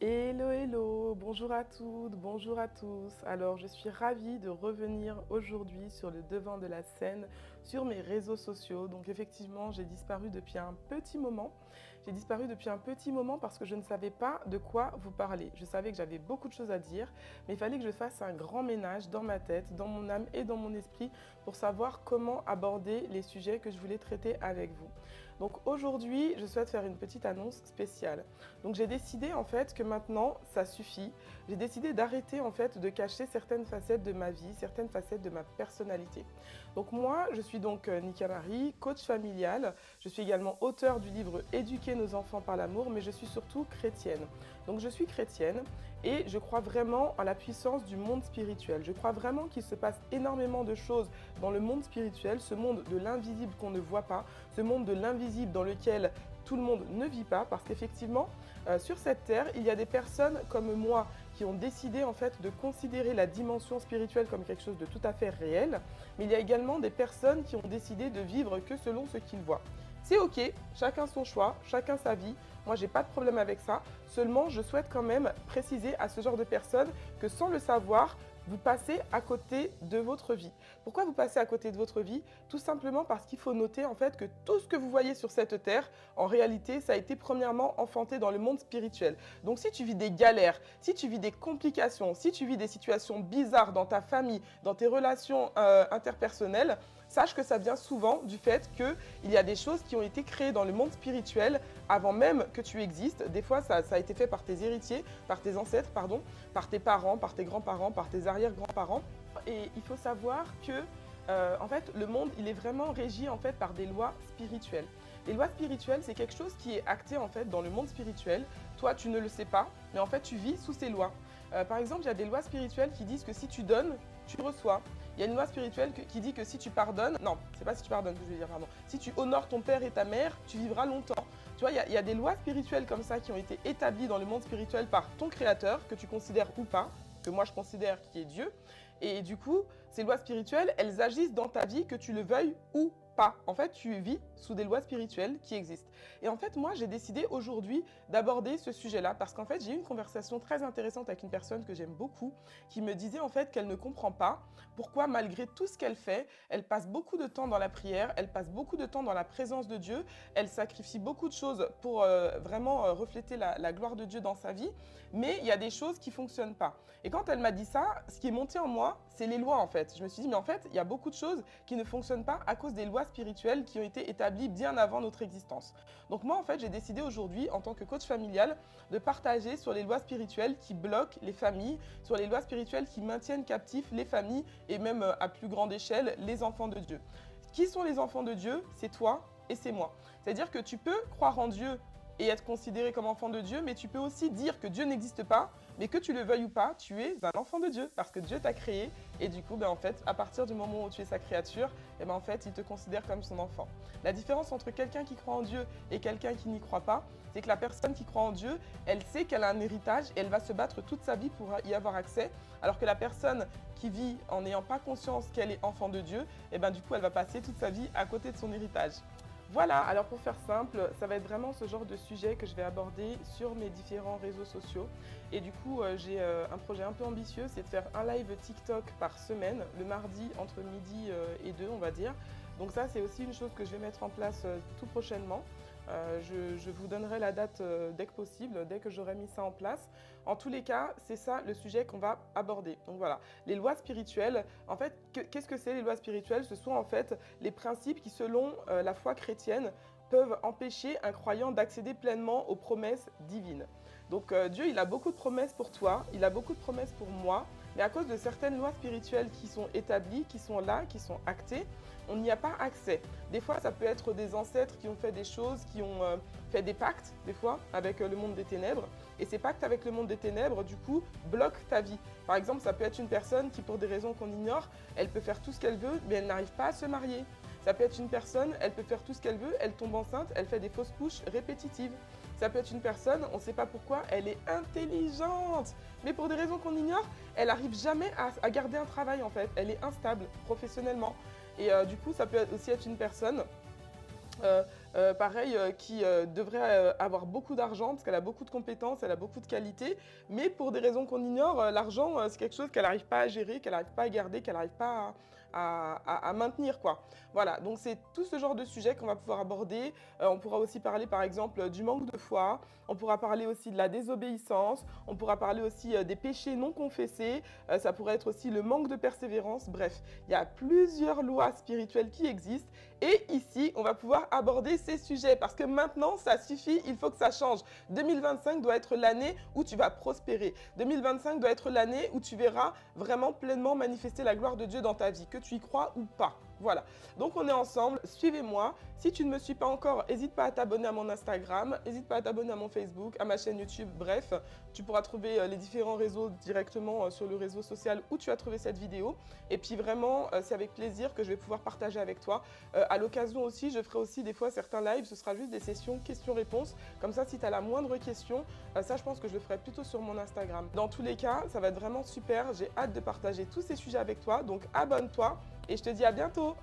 Hello, hello, bonjour à toutes, bonjour à tous. Alors, je suis ravie de revenir aujourd'hui sur le devant de la scène, sur mes réseaux sociaux. Donc, effectivement, j'ai disparu depuis un petit moment. J'ai disparu depuis un petit moment parce que je ne savais pas de quoi vous parler. Je savais que j'avais beaucoup de choses à dire, mais il fallait que je fasse un grand ménage dans ma tête, dans mon âme et dans mon esprit pour savoir comment aborder les sujets que je voulais traiter avec vous. Donc, aujourd'hui, je souhaite faire une petite annonce spéciale. Donc j'ai décidé en fait que maintenant ça suffit. J'ai décidé d'arrêter en fait de cacher certaines facettes de ma vie, certaines facettes de ma personnalité. Donc moi je suis donc Nika Marie, coach familial. Je suis également auteure du livre Éduquer nos enfants par l'amour, mais je suis surtout chrétienne. Donc je suis chrétienne et je crois vraiment en la puissance du monde spirituel. Je crois vraiment qu'il se passe énormément de choses dans le monde spirituel, ce monde de l'invisible qu'on ne voit pas, ce monde de l'invisible dans lequel tout le monde ne vit pas, parce qu'effectivement, sur cette terre, il y a des personnes comme moi qui ont décidé en fait de considérer la dimension spirituelle comme quelque chose de tout à fait réel, mais il y a également des personnes qui ont décidé de vivre que selon ce qu'ils voient. C'est ok, chacun son choix, chacun sa vie. Moi, j'ai pas de problème avec ça. Seulement, je souhaite quand même préciser à ce genre de personnes que sans le savoir, vous passez à côté de votre vie. Pourquoi vous passez à côté de votre vie? Tout simplement parce qu'il faut noter en fait que tout ce que vous voyez sur cette terre, en réalité, ça a été premièrement enfanté dans le monde spirituel. Donc si tu vis des galères, si tu vis des complications, si tu vis des situations bizarres dans ta famille, dans tes relations interpersonnelles, sache que ça vient souvent du fait qu'il y a des choses qui ont été créées dans le monde spirituel avant même que tu existes. Des fois, ça a été fait par tes héritiers, par tes ancêtres, pardon, par tes parents, par tes grands-parents, par tes arrière-grands-parents. Et il faut savoir que, en fait, le monde, il est vraiment régi en fait par des lois spirituelles. Les lois spirituelles, c'est quelque chose qui est acté en fait dans le monde spirituel. Toi, tu ne le sais pas, mais en fait, tu vis sous ces lois. Par exemple, il y a des lois spirituelles qui disent que si tu donnes, tu reçois. Il y a une loi spirituelle qui dit que si tu pardonnes, non, c'est pas si tu pardonnes que je veux dire, pardon. Si tu honores ton père et ta mère, tu vivras longtemps. Tu vois, il y a des lois spirituelles comme ça qui ont été établies dans le monde spirituel par ton créateur, que tu considères ou pas, que moi je considère qui est Dieu. Et du coup, ces lois spirituelles, elles agissent dans ta vie, que tu le veuilles ou pas. En fait, tu vis sous des lois spirituelles qui existent. Et en fait, moi, j'ai décidé aujourd'hui d'aborder ce sujet-là parce qu'en fait, j'ai eu une conversation très intéressante avec une personne que j'aime beaucoup qui me disait en fait qu'elle ne comprend pas pourquoi, malgré tout ce qu'elle fait, elle passe beaucoup de temps dans la prière, elle passe beaucoup de temps dans la présence de Dieu, elle sacrifie beaucoup de choses pour vraiment refléter la gloire de Dieu dans sa vie, mais il y a des choses qui ne fonctionnent pas. Et quand elle m'a dit ça, ce qui est monté en moi, c'est les lois en fait. Je me suis dit, mais en fait, il y a beaucoup de choses qui ne fonctionnent pas à cause des lois spirituelles qui ont été établies bien avant notre existence. Donc moi, en fait, j'ai décidé aujourd'hui, en tant que coach familial, de partager sur les lois spirituelles qui bloquent les familles, sur les lois spirituelles qui maintiennent captifs les familles et même à plus grande échelle, les enfants de Dieu. Qui sont les enfants de Dieu? C'est toi et c'est moi. C'est-à-dire que tu peux croire en Dieu et être considéré comme enfant de Dieu, mais tu peux aussi dire que Dieu n'existe pas, mais que tu le veuilles ou pas, tu es un enfant de Dieu, parce que Dieu t'a créé, et du coup, en fait, à partir du moment où tu es sa créature, en fait, il te considère comme son enfant. La différence entre quelqu'un qui croit en Dieu et quelqu'un qui n'y croit pas, c'est que la personne qui croit en Dieu, elle sait qu'elle a un héritage et elle va se battre toute sa vie pour y avoir accès, alors que la personne qui vit en n'ayant pas conscience qu'elle est enfant de Dieu, du coup, elle va passer toute sa vie à côté de son héritage. Voilà, alors pour faire simple, ça va être vraiment ce genre de sujet que je vais aborder sur mes différents réseaux sociaux. Et du coup, j'ai un projet un peu ambitieux, c'est de faire un live TikTok par semaine, le mardi entre midi et 2, on va dire. Donc ça, c'est aussi une chose que je vais mettre en place tout prochainement. Je vous donnerai la date dès que possible, dès que j'aurai mis ça en place. En tous les cas, c'est ça le sujet qu'on va aborder. Donc voilà, les lois spirituelles, en fait, qu'est-ce que c'est les lois spirituelles? Ce sont en fait les principes qui, selon la foi chrétienne, peuvent empêcher un croyant d'accéder pleinement aux promesses divines. Donc Dieu, il a beaucoup de promesses pour toi, il a beaucoup de promesses pour moi, mais à cause de certaines lois spirituelles qui sont établies, qui sont là, qui sont actées, on n'y a pas accès. Des fois, ça peut être des ancêtres qui ont fait des choses, qui ont fait des pactes, des fois, avec le monde des ténèbres. Et ces pactes avec le monde des ténèbres, du coup, bloquent ta vie. Par exemple, ça peut être une personne qui, pour des raisons qu'on ignore, elle peut faire tout ce qu'elle veut, mais elle n'arrive pas à se marier. Ça peut être une personne, elle peut faire tout ce qu'elle veut, elle tombe enceinte, elle fait des fausses couches répétitives. Ça peut être une personne, on ne sait pas pourquoi, elle est intelligente, mais pour des raisons qu'on ignore, elle n'arrive jamais à garder un travail en fait. Elle est instable professionnellement. Et du coup, ça peut aussi être une personne pareil, qui devrait avoir beaucoup d'argent parce qu'elle a beaucoup de compétences, elle a beaucoup de qualités, mais pour des raisons qu'on ignore, l'argent, c'est quelque chose qu'elle n'arrive pas à gérer, qu'elle n'arrive pas à garder, qu'elle n'arrive pas à maintenir, quoi. Voilà, donc c'est tout ce genre de sujet qu'on va pouvoir aborder. On pourra aussi parler, par exemple, du manque de foi, on pourra parler aussi de la désobéissance, on pourra parler aussi des péchés non confessés, ça pourrait être aussi le manque de persévérance. Bref, il y a plusieurs lois spirituelles qui existent et ici, on va pouvoir aborder ces sujets parce que maintenant, ça suffit, il faut que ça change. 2025 doit être l'année où tu vas prospérer. 2025 doit être l'année où tu verras vraiment pleinement manifester la gloire de Dieu dans ta vie, que tu y crois ou pas. Voilà, donc on est ensemble, suivez-moi. Si tu ne me suis pas encore, n'hésite pas à t'abonner à mon Instagram, n'hésite pas à t'abonner à mon Facebook, à ma chaîne YouTube, bref, tu pourras trouver les différents réseaux directement sur le réseau social où tu as trouvé cette vidéo. Et puis vraiment, c'est avec plaisir que je vais pouvoir partager avec toi. À l'occasion aussi, je ferai aussi des fois certains lives, ce sera juste des sessions questions-réponses. Comme ça, si tu as la moindre question, ça je pense que je le ferai plutôt sur mon Instagram. Dans tous les cas, ça va être vraiment super, j'ai hâte de partager tous ces sujets avec toi, donc abonne-toi. Et je te dis à bientôt!